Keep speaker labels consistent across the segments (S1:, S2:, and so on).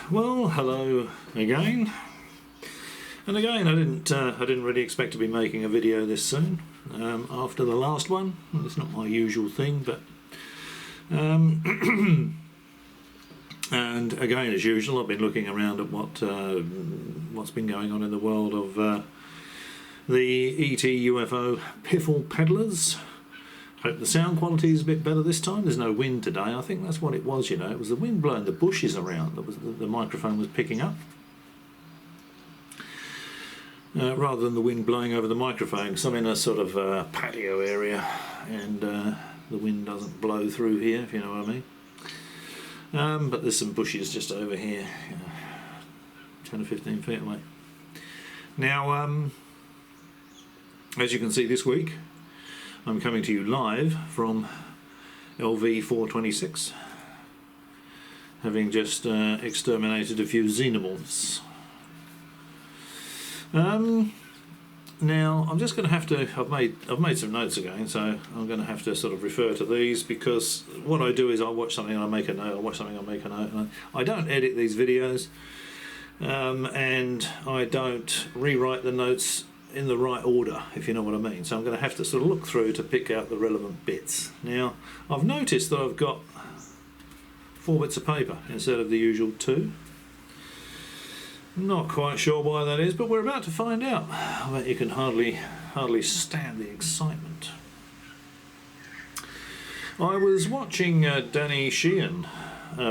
S1: Well, hello again. And again, I didn't really expect to be making a video this soon. After the last one, it's not my usual thing, but and again, as usual, I've been looking around at what's been going on in the world of the ET UFO piffle peddlers. Hope the sound quality is a bit better this time. There's no wind today. I think that's what it was, you know. It was the wind blowing the bushes around that was the microphone was picking up. Rather than the wind blowing over the microphone, because I'm in a sort of patio area and the wind doesn't blow through here, if you know what I mean. But there's some bushes just over here, 10 or 15 feet away. Now, as you can see this week, I'm coming to you live from LV 426, having just exterminated a few xenomorphs. Now I'm just going to have to. I've made some notes again, so I'm going to have to sort of refer to these, because what I do is I watch something and I make a note. I watch something and I make a note. And I don't edit these videos, and I don't rewrite the notes in the right order, if you know what I mean. So I'm going to have to sort of look through to pick out the relevant bits. Now I've noticed that I've got 4 bits of paper instead of the usual 2. Not quite sure why that is, but we're about to find out. I bet you can hardly stand the excitement. I was watching Danny Sheehan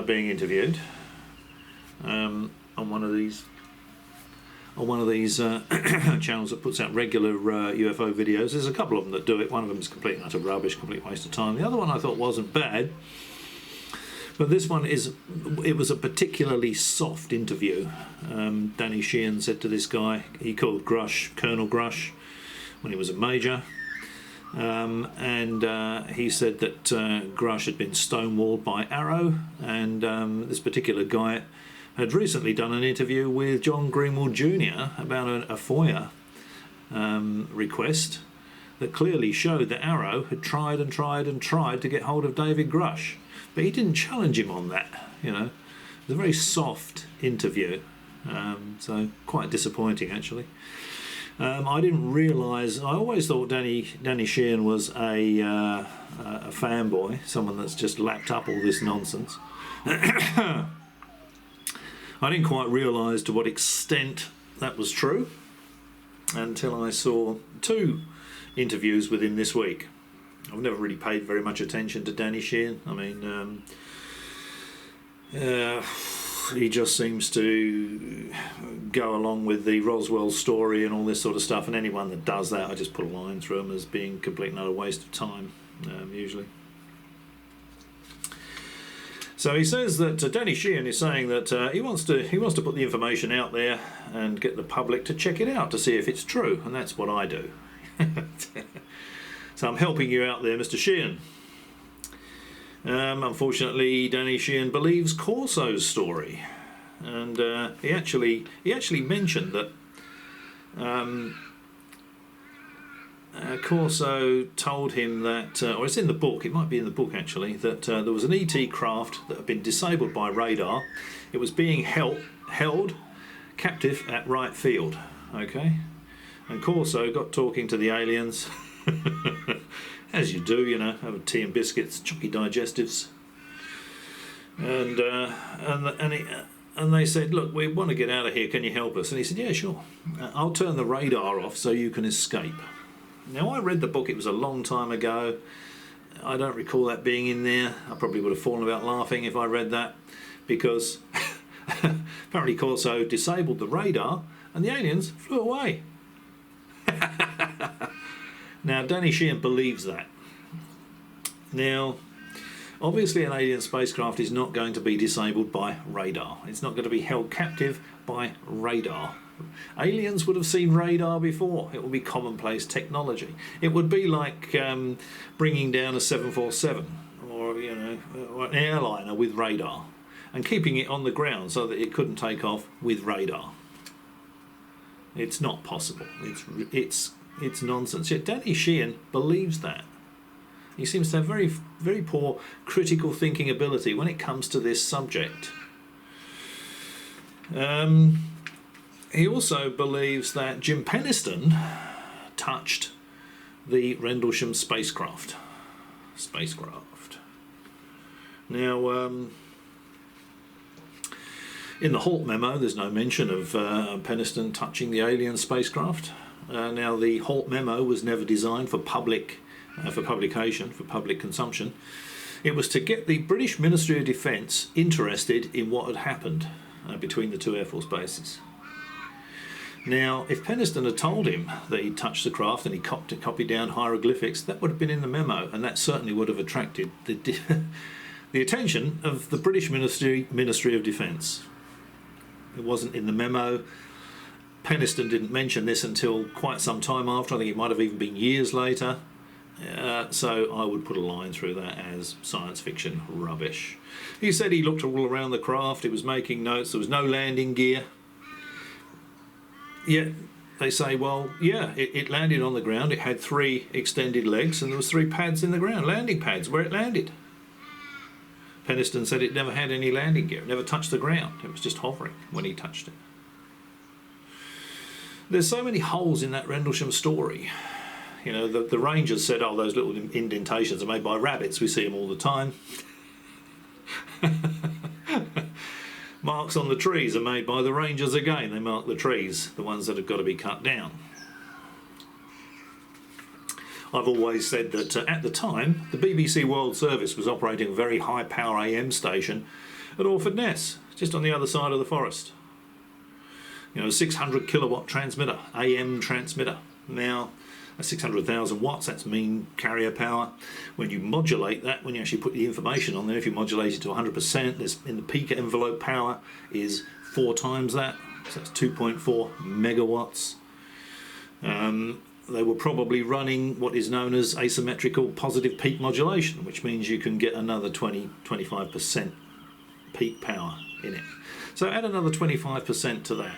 S1: being interviewed on one of these channels that puts out regular UFO videos. There's a couple of them that do it. One of them is complete and utter rubbish, complete waste of time. The other one I thought wasn't bad, but this one it was a particularly soft interview. Danny Sheehan said to this guy, he called Grush Colonel Grush when he was a major, and he said that Grush had been stonewalled by Arrow, and this particular guy had recently done an interview with John Greenwald Jr. about a FOIA request that clearly showed that Arrow had tried and tried and tried to get hold of David Grush, but he didn't challenge him on that. You know, it was a very soft interview, so quite disappointing actually. I didn't realise. I always thought Danny Sheehan was a fanboy, someone that's just lapped up all this nonsense. I didn't quite realise to what extent that was true until I saw 2 interviews with him this week. I've never really paid very much attention to Danny Sheehan. I mean, he just seems to go along with the Roswell story and all this sort of stuff, and anyone that does that, I just put a line through them as being complete and utter waste of time, usually. So he says that Danny Sheehan is saying that he wants to put the information out there and get the public to check it out to see if it's true, and that's what I do. So I'm helping you out there, Mr. Sheehan. Unfortunately, Danny Sheehan believes Corso's story, and he actually mentioned that Corso told him that, or it's in the book, it might be in the book actually, that there was an ET craft that had been disabled by radar. It was being held captive at Wright Field, okay? And Corso got talking to the aliens, as you do, you know, have tea and biscuits, chalky digestives, and they said, look, we want to get out of here, can you help us? And he said, yeah, sure, I'll turn the radar off so you can escape. Now, I read the book, it was a long time ago. I don't recall that being in there. I probably would have fallen about laughing if I read that, because apparently Corso disabled the radar and the aliens flew away. Now, Danny Sheehan believes that. Now, obviously an alien spacecraft is not going to be disabled by radar. It's not going to be held captive by radar. Aliens would have seen radar before. It would be commonplace technology. It would be like bringing down a 747 or, you know, or an airliner with radar and keeping it on the ground so that it couldn't take off with radar. It's not possible. It's nonsense. Yet Danny Sheehan believes that. He seems to have very, very poor critical thinking ability when it comes to this subject. He also believes that Jim Peniston touched the Rendlesham spacecraft. Now, in the Halt memo, there's no mention of Peniston touching the alien spacecraft. Now, the Halt memo was never designed for public, for publication, for public consumption. It was to get the British Ministry of Defence interested in what had happened between the two Air Force bases. Now, if Peniston had told him that he'd touched the craft and he copied down hieroglyphics, that would have been in the memo, and that certainly would have attracted the attention of the British Ministry of Defence. It wasn't in the memo. Peniston didn't mention this until quite some time after. I think it might have even been years later. So I would put a line through that as science fiction rubbish. He said he looked all around the craft, he was making notes, there was no landing gear. Yet they say, well, yeah, it landed on the ground, it had 3 extended legs and there was 3 pads in the ground, landing pads where it landed. Peniston said it never had any landing gear, it never touched the ground, it was just hovering when he touched it. There's so many holes in that Rendlesham story. You know, the rangers said, oh, those little indentations are made by rabbits, we see them all the time. Marks on the trees are made by the rangers again, they mark the trees, the ones that have got to be cut down. I've always said that at the time, the BBC World Service was operating a very high power AM station at Orford Ness, just on the other side of the forest. You know, a 600 kilowatt transmitter, AM transmitter. Now, 600,000 watts, that's mean carrier power. When you modulate that, when you actually put the information on there, if you modulate it to 100%, there's, in the peak envelope power is 4 times that, so that's 2.4 megawatts. They were probably running what is known as asymmetrical positive peak modulation, which means you can get another 20-25% peak power in it. So add another 25% to that,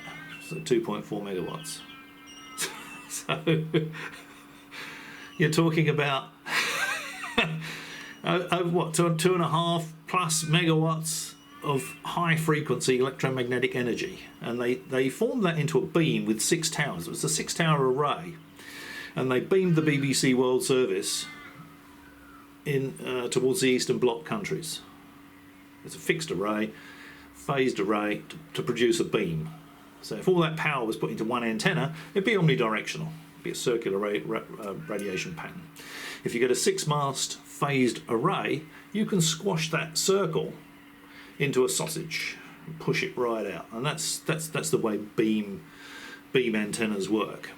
S1: so 2.4 megawatts. So you're talking about what, 2.5 plus megawatts of high frequency electromagnetic energy, and they formed that into a beam with 6 towers. It was a 6-tower array, and they beamed the BBC World Service in towards the Eastern Bloc countries. It's a fixed array, phased array to produce a beam. So if all that power was put into one antenna, it'd be omnidirectional. It'd be a circular radiation pattern. If you get a 6-mast phased array, you can squash that circle into a sausage and push it right out. And that's the way beam antennas work.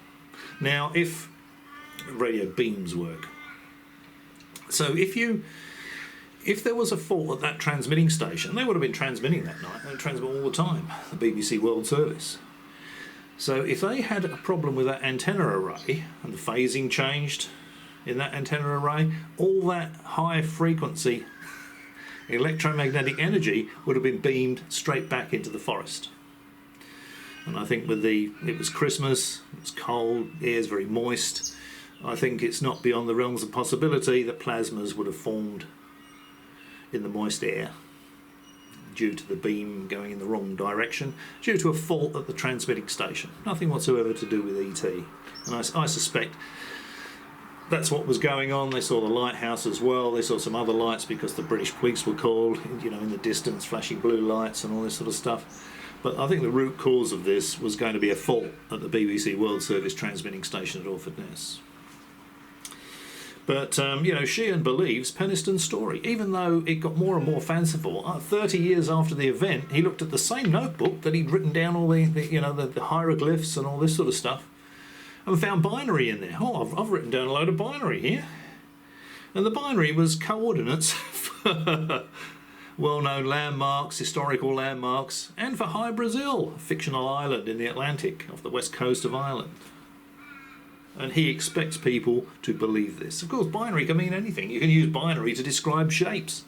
S1: Now, if radio beams work, so if there was a fault at that transmitting station, they would have been transmitting that night. They transmit all the time, the BBC World Service. So if they had a problem with that antenna array and the phasing changed in that antenna array, all that high frequency electromagnetic energy would have been beamed straight back into the forest. And I think it was Christmas, it was cold, the air's very moist. I think it's not beyond the realms of possibility that plasmas would have formed in the moist air due to the beam going in the wrong direction, due to a fault at the transmitting station. Nothing whatsoever to do with ET. And I suspect that's what was going on. They saw the lighthouse as well. They saw some other lights because the British police were called, you know, in the distance, flashing blue lights and all this sort of stuff. But I think the root cause of this was going to be a fault at the BBC World Service transmitting station at Orford Ness. But, you know, Sheehan believes Peniston's story, even though it got more and more fanciful. 30 years after the event, he looked at the same notebook that he'd written down all the hieroglyphs and all this sort of stuff, and found binary in there. Oh, I've written down a load of binary here. And the binary was coordinates for well-known landmarks, historical landmarks, and for High Brazil, a fictional island in the Atlantic off the west coast of Ireland. And he expects people to believe this. Of course, binary can mean anything. You can use binary to describe shapes.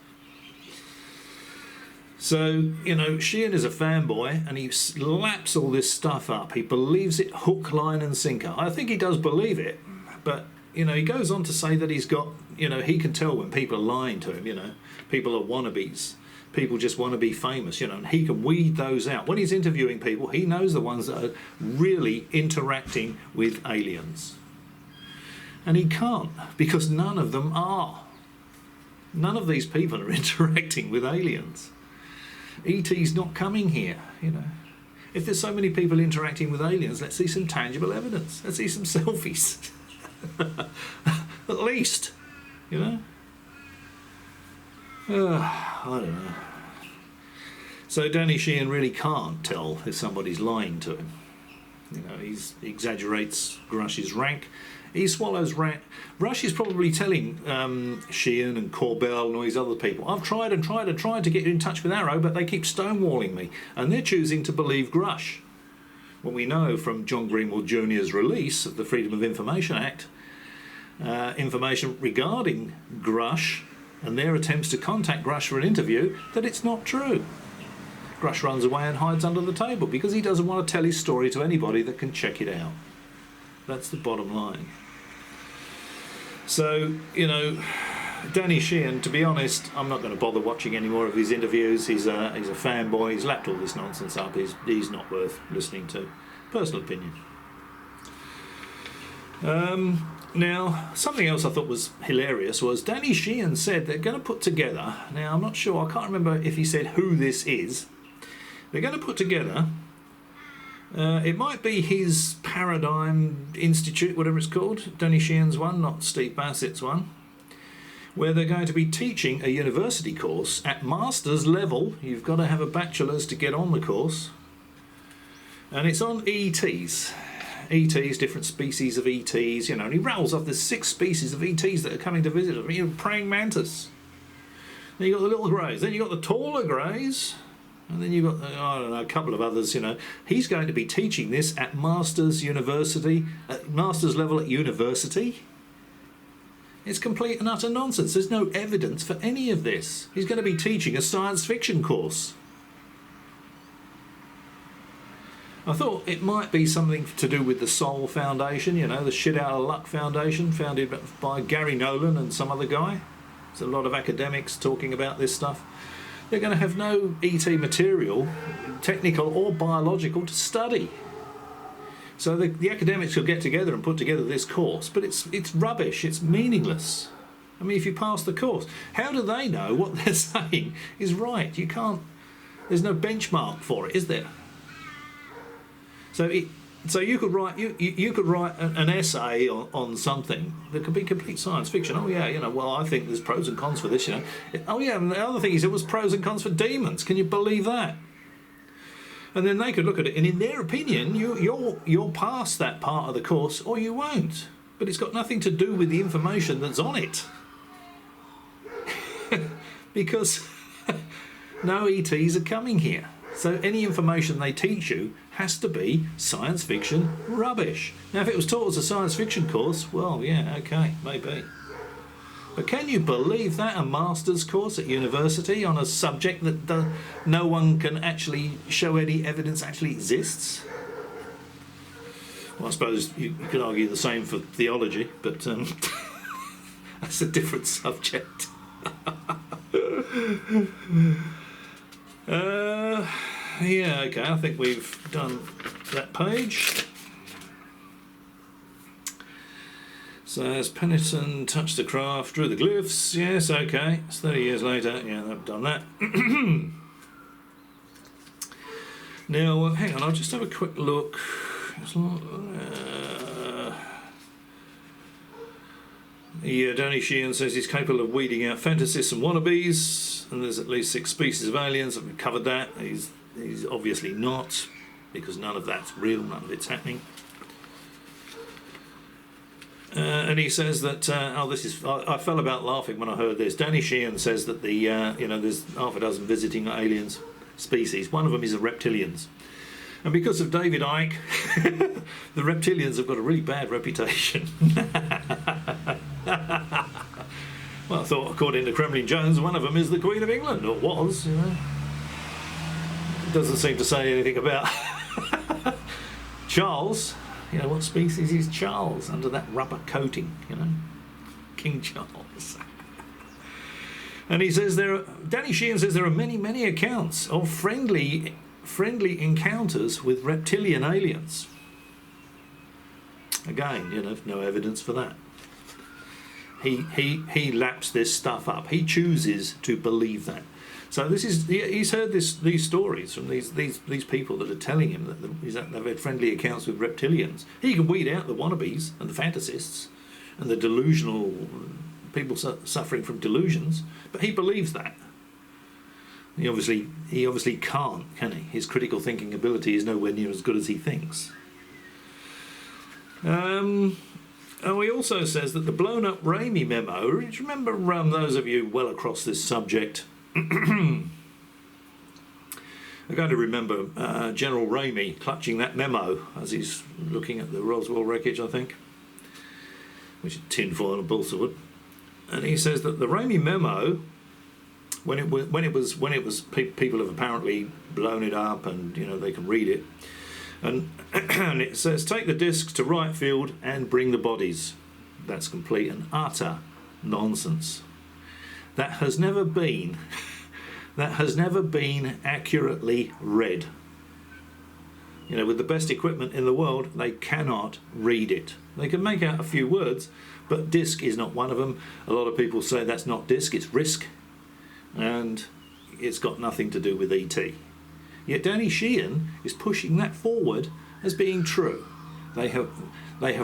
S1: So, you know, Sheehan is a fanboy and he laps all this stuff up. He believes it hook, line and sinker. I think he does believe it, but, you know, he goes on to say that he's got, you know, he can tell when people are lying to him, you know. People are wannabes. people just want to be famous, you know, and he can weed those out. When he's interviewing people, he knows the ones that are really interacting with aliens. And he can't, because none of them are. None of these people are interacting with aliens. ET's not coming here, you know. If there's so many people interacting with aliens, let's see some tangible evidence. Let's see some selfies. At least, you know. I don't know. So Danny Sheehan really can't tell if somebody's lying to him. You know, he exaggerates Grush's rank. He swallows rank. Rush is probably telling Sheehan and Corbell and all these other people, I've tried and tried and tried to get in touch with Arrow, but they keep stonewalling me. And they're choosing to believe Grush. When we know from John Greenwald Jr.'s release of the Freedom of Information Act, information regarding Grush and their attempts to contact Grush for an interview, that it's not true. Grush runs away and hides under the table because he doesn't want to tell his story to anybody that can check it out. That's the bottom line. So, you know, Danny Sheehan, to be honest, I'm not going to bother watching any more of his interviews. He's a fanboy. He's lapped all this nonsense up. He's not worth listening to. Personal opinion. Now, something else I thought was hilarious was Danny Sheehan said they're going to put together, now I'm not sure, I can't remember if he said who this is, they're going to put together, it might be his Paradigm Institute, whatever it's called, Danny Sheehan's one, not Steve Bassett's one, where they're going to be teaching a university course at master's level. You've got to have a bachelor's to get on the course, and it's on ETs. ETs, different species of ETs, you know, and he rattles off the 6 species of ETs that are coming to visit us. You know, praying mantis. Then you got the little greys. Then you got the taller greys. And then you got, I don't know, a couple of others, you know. He's going to be teaching this at master's university, at master's level at university. It's complete and utter nonsense. There's no evidence for any of this. He's going to be teaching a science fiction course. I thought it might be something to do with the Soul Foundation, you know, the Shit Out of Luck Foundation, founded by Gary Nolan and some other guy. There's a lot of academics talking about this stuff. They're going to have no ET material, technical or biological, to study. So the academics will get together and put together this course, but it's rubbish, it's meaningless. I mean, if you pass the course, how do they know what they're saying is right? You can't, there's no benchmark for it, is there? So you could write you could write an essay on something that could be complete science fiction. Oh yeah, you know, well, I think there's pros and cons for this, you know. Oh yeah, and the other thing is, it was pros and cons for demons. Can you believe that? And then they could look at it, and in their opinion, you'll pass that part of the course or you won't. But it's got nothing to do with the information that's on it, because no ETs are coming here. So any information they teach you has to be science fiction rubbish. Now, if it was taught as a science fiction course, well, yeah, okay, maybe. But can you believe that? A master's course at university on a subject that no one can actually show any evidence actually exists? Well, I suppose you could argue the same for theology, but that's a different subject. Yeah, okay, I think we've done that page. So as Peniston touched the craft, drew the glyphs, yes, okay, it's 30 years later, yeah, I've done that. Now, hang on, I'll just have a quick look. Yeah, Danny Sheehan says he's capable of weeding out fantasists and wannabes, and there's at least 6 species of aliens. I've covered that. He's obviously not, because none of that's real, none of it's happening. And he says that I fell about laughing when I heard this. Danny Sheehan says that there's half a dozen visiting aliens species. One of them is the Reptilians. And because of David Icke, the Reptilians have got a really bad reputation. Well, I thought, according to Kremlin Jones, one of them is the Queen of England, or was, you know. It doesn't seem to say anything about Charles. You know, what species is Charles under that rubber coating, you know? King Charles. And he says Danny Sheehan says there are many accounts of friendly encounters with reptilian aliens. Again, no evidence for that. He laps this stuff up. He chooses to believe that. So he's heard these stories from these people that are telling him that they've had friendly accounts with reptilians. He can weed out the wannabes and the fantasists and the delusional people suffering from delusions, but he believes that. He obviously can't, can he? His critical thinking ability is nowhere near as good as he thinks. And he also says that the blown up Ry Memo, remember those of you well across this subject, are going to remember General Ramey clutching that memo as he's looking at the Roswell wreckage, I think, which is tinfoil and balsa wood. And he says that the Ry Memo, when it was people have apparently blown it up, and they can read it, and it says, take the discs to right field and bring the bodies. That's complete and utter nonsense. That has never been accurately read. With the best equipment in the world, they cannot read it. They can make out a few words, but disc is not one of them. A lot of people say that's not disc, it's risk, and it's got nothing to do with ET. Yet Danny Sheehan is pushing that forward as being true. They have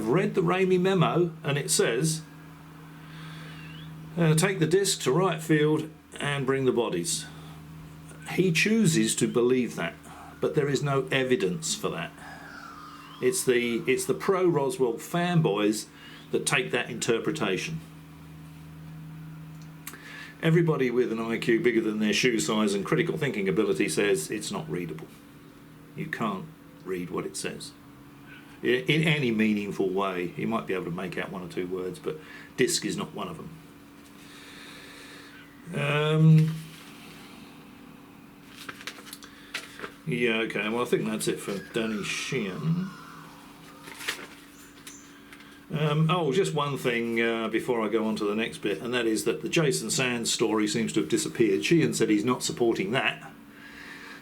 S1: read the Ry Memo, and it says, take the disc to right field and bring the bodies. He chooses to believe that, but there is no evidence for that. It's the pro-Roswell fanboys that take that interpretation. Everybody with an IQ bigger than their shoe size and critical thinking ability says it's not readable. You can't read what it says in any meaningful way. You might be able to make out one or two words, but disc is not one of them. Yeah, okay, well I think that's it for Danny Sheehan. Just one thing before I go on to the next bit, and that is that the Jason Sands story seems to have disappeared. Sheehan said he's not supporting that,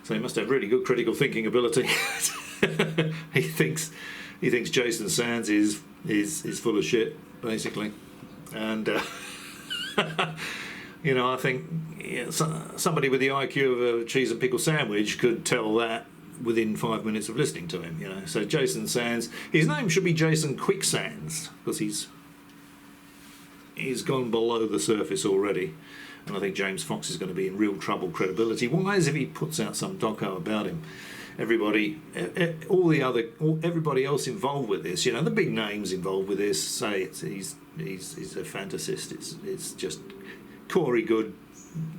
S1: so he must have really good critical thinking ability. He thinks Jason Sands is full of shit, basically, and I think somebody with the IQ of a cheese and pickle sandwich could tell that within 5 minutes of listening to him. So Jason Sands, his name should be Jason Quicksands, because he's gone below the surface already, and I think James Fox is going to be in real trouble credibility wise if he puts out some doco about him. Everybody else involved with this, the big names involved with this, say he's a fantasist. It's just Corey Good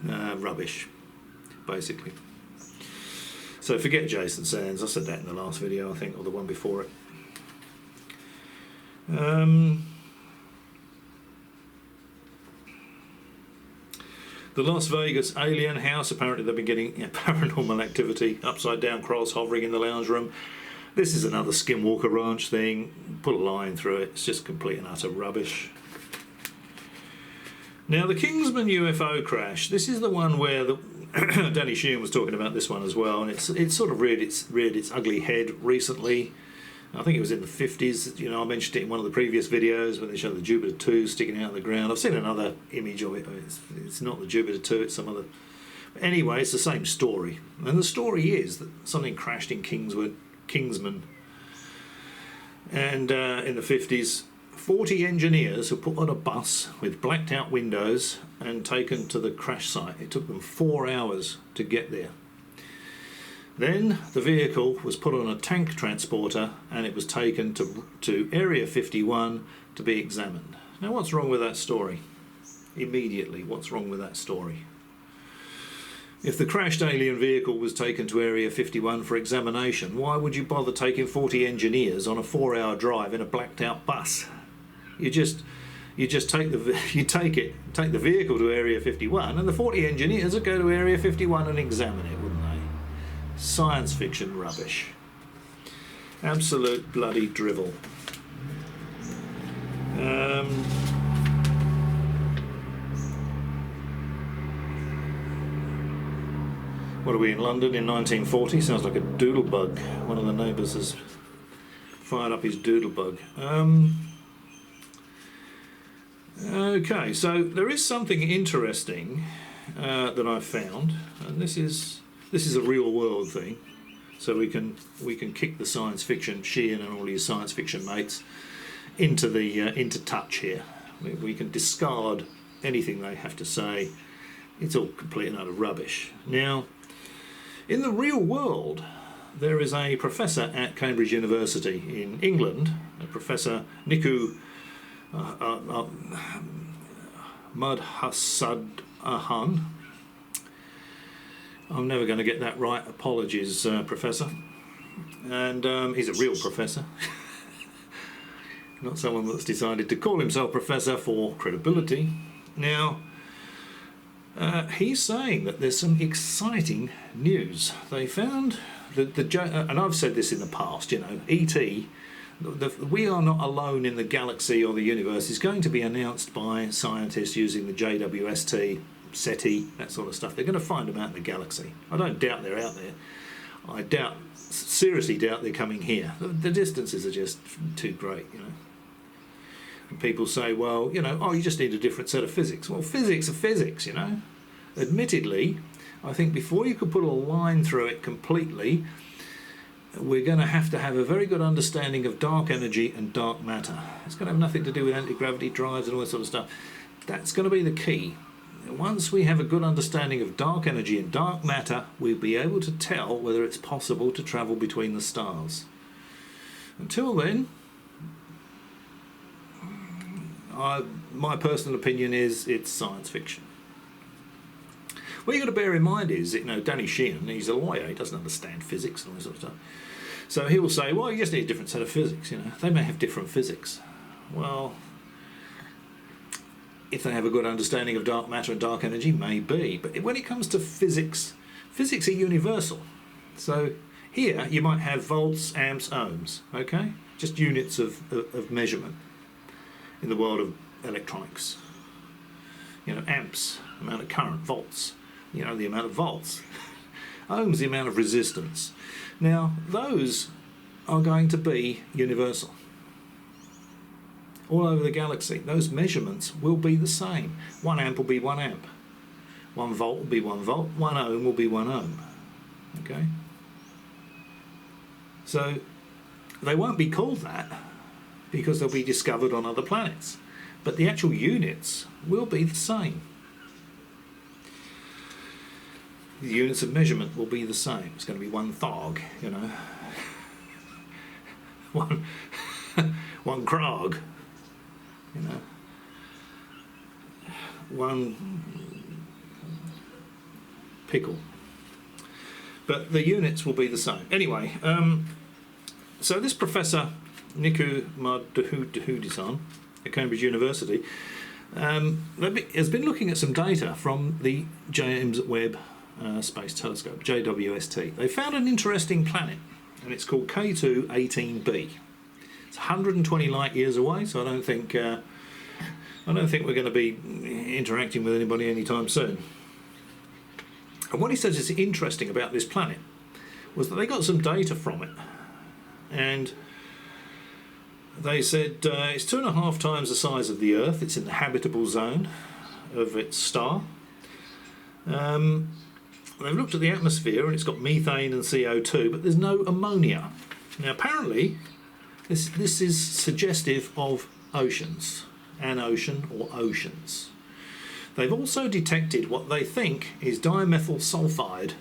S1: rubbish, basically. So forget Jason Sands. I said that in the last video, I think, or the one before it. The Las Vegas alien house, apparently they've been getting paranormal activity, upside down cross hovering in the lounge room. This is another Skinwalker Ranch thing. Put a line through it. It's just complete and utter rubbish. Now the Kingswood UFO Crash. This is the one where Danny Sheehan was talking about this one as well, and it's sort of reared its ugly head recently. I think it was in the 50s. I mentioned it in one of the previous videos when they showed the Jupiter 2 sticking out of the ground. I've seen another image of it. It's not the Jupiter 2, it's some other. But anyway, it's the same story. And the story is that something crashed in Kingsman. And in the 50s, 40 engineers were put on a bus with blacked out windows and taken to the crash site. It took them 4 hours to get there. Then the vehicle was put on a tank transporter and it was taken to Area 51 to be examined. Now what's wrong with that story? Immediately, what's wrong with that story? If the crashed alien vehicle was taken to Area 51 for examination, why would you bother taking 40 engineers on a 4-hour drive in a blacked out bus? You just take the vehicle to Area 51 and the 40 engineers would go to Area 51 and examine it, wouldn't they? Science fiction rubbish. Absolute bloody drivel. What are we in London in 1940? Sounds like a doodlebug. One of the neighbours has fired up his doodlebug. Okay, so there is something interesting that I've found, and this is a real world thing. So we can kick the science fiction, Sheehan and all his science fiction mates, into touch here. We can discard anything they have to say. It's all complete and utter rubbish. Now, in the real world, there is a professor at Cambridge University in England, a Professor Niku Mudhassadhan. I'm never going to get that right. Apologies, Professor. And he's a real professor. Not someone that's decided to call himself Professor for credibility. Now, he's saying that there's some exciting news. They found that and I've said this in the past, you know, E.T., we are not alone in the galaxy or the universe. It's going to be announced by scientists using the JWST, SETI, that sort of stuff. They're going to find them out in the galaxy. I don't doubt they're out there. I seriously doubt they're coming here. The distances are just too great, you know. And people say, well, you know, oh, you just need a different set of physics. Well, physics are physics, you know. Admittedly, I think before you could put a line through it completely, we're going to have a very good understanding of dark energy and dark matter. It's going to have nothing to do with anti-gravity drives and all that sort of stuff. That's going to be the key. Once we have a good understanding of dark energy and dark matter, we'll be able to tell whether it's possible to travel between the stars. Until then, my personal opinion is it's science fiction. What you've got to bear in mind is, you know, Danny Sheehan, he's a lawyer, he doesn't understand physics and all that sort of stuff. So he will say, well, you just need a different set of physics, you know. They may have different physics. Well, if they have a good understanding of dark matter and dark energy, maybe. But when it comes to physics, physics are universal. So here you might have volts, amps, ohms, okay? Just units of measurement in the world of electronics. You know, amps, amount of current, volts, you know, the amount of volts. Ohms, the amount of resistance. Now, those are going to be universal. All over the galaxy, those measurements will be the same. 1 amp will be 1 amp. 1 volt will be 1 volt. 1 ohm will be 1 ohm. Okay? So, they won't be called that because they'll be discovered on other planets. But the actual units will be the same. The units of measurement will be the same. It's going to be 1 thog, you know. one krog, you know. 1 pickle. But the units will be the same. Anyway, so this Professor Niku Mudhassadhan at Cambridge University has been looking at some data from the James Webb Space Telescope, JWST. They found an interesting planet, and it's called K2-18b. It's 120 light years away, so I don't think we're going to be interacting with anybody anytime soon. And what he says is interesting about this planet was that they got some data from it, and they said it's 2.5 times the size of the Earth. It's in the habitable zone of its star. They've looked at the atmosphere, and it's got methane and CO2, but there's no ammonia. Now, apparently, this is suggestive of oceans, an ocean or oceans. They've also detected what they think is dimethyl sulfide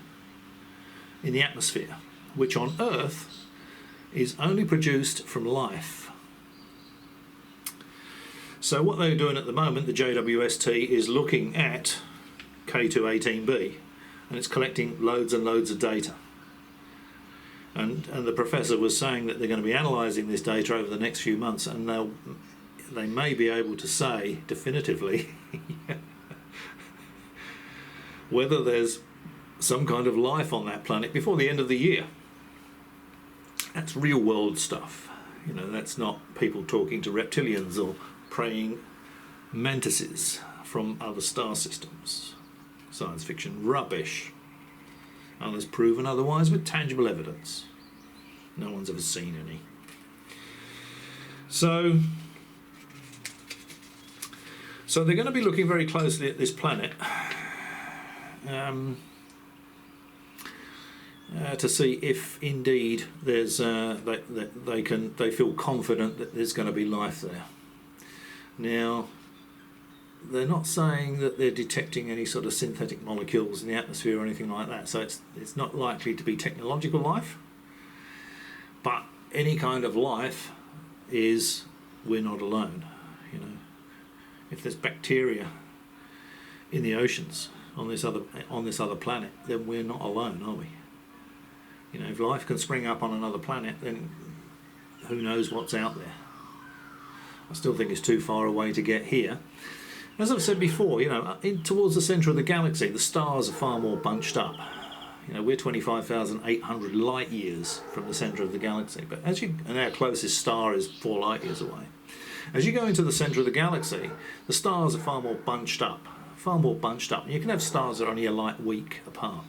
S1: in the atmosphere, which on Earth is only produced from life. So what they're doing at the moment, the JWST, is looking at K2-18b, and it's collecting loads and loads of data. And the professor was saying that they're going to be analysing this data over the next few months, and they may be able to say definitively whether there's some kind of life on that planet before the end of the year. That's real world stuff. You know, that's not people talking to reptilians or praying mantises from other star systems. Science fiction rubbish. unless proven otherwise with tangible evidence. No one's ever seen any. So they're going to be looking very closely at this planet to see if indeed there's they feel confident that there's going to be life there. Now, they're not saying that they're detecting any sort of synthetic molecules in the atmosphere or anything like that, so it's not likely to be technological life. But any kind of life is, we're not alone. You know, if there's bacteria in the oceans on this other planet, then we're not alone, are we? You know, if life can spring up on another planet, then who knows what's out there? I still think it's too far away to get here. As I've said before, you know, towards the centre of the galaxy, the stars are far more bunched up. You know, we're 25,800 light years from the centre of the galaxy, but and our closest star is 4 light years away. As you go into the centre of the galaxy, the stars are far more bunched up. You can have stars that are only a light week apart.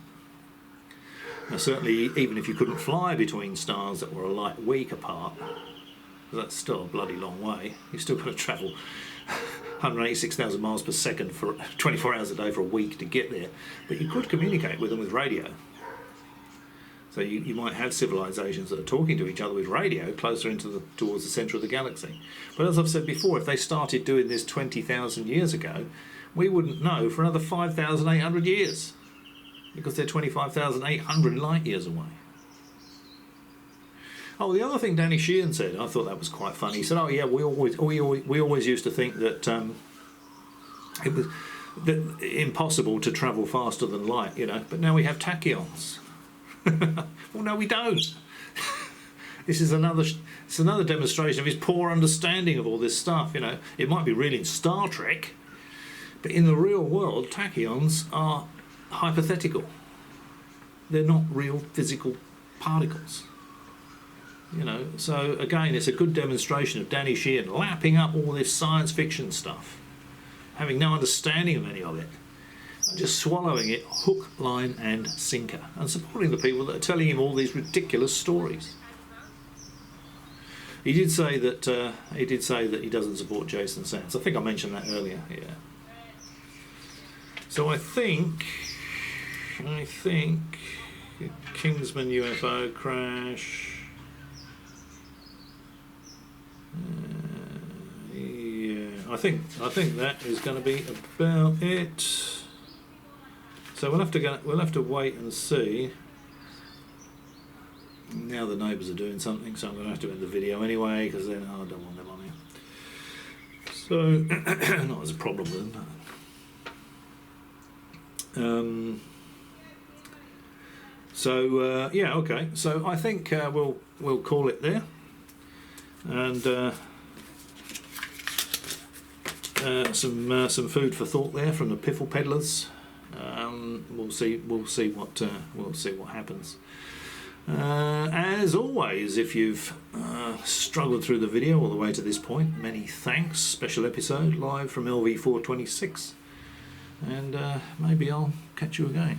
S1: Now, certainly, even if you couldn't fly between stars that were a light week apart, that's still a bloody long way. You've still got to travel 186,000 miles per second for 24 hours a day for a week to get there. But you could communicate with them with radio. So you might have civilizations that are talking to each other with radio closer towards the centre of the galaxy. But as I've said before, if they started doing this 20,000 years ago, we wouldn't know for another 5,800 years, because they're 25,800 light years away. Oh, the other thing Danny Sheehan said, I thought that was quite funny. He said, "Oh yeah, we always used to think that it was impossible to travel faster than light, you know, but now we have tachyons." Well, no, we don't. This is another demonstration of his poor understanding of all this stuff. You know, it might be real in Star Trek, but in the real world, tachyons are hypothetical. They're not real physical particles. You know, so again, it's a good demonstration of Danny Sheehan lapping up all this science fiction stuff, having no understanding of any of it, and just swallowing it hook, line and sinker, and supporting the people that are telling him all these ridiculous stories. He did say that he doesn't support Jason Sands. I think I mentioned that earlier. Yeah. So I think Kingswood UFO Crash. Yeah, I think that is going to be about it. So we'll have to wait and see. Now the neighbours are doing something, so I'm going to have to end the video anyway, because then I don't want them on here. So not as a problem with them. Yeah, okay. So I think we'll call it there, and some food for thought there from the piffle peddlers. We'll see what happens. As always, if you've struggled through the video all the way to this point, many thanks. Special episode live from LV426, and maybe I'll catch you again.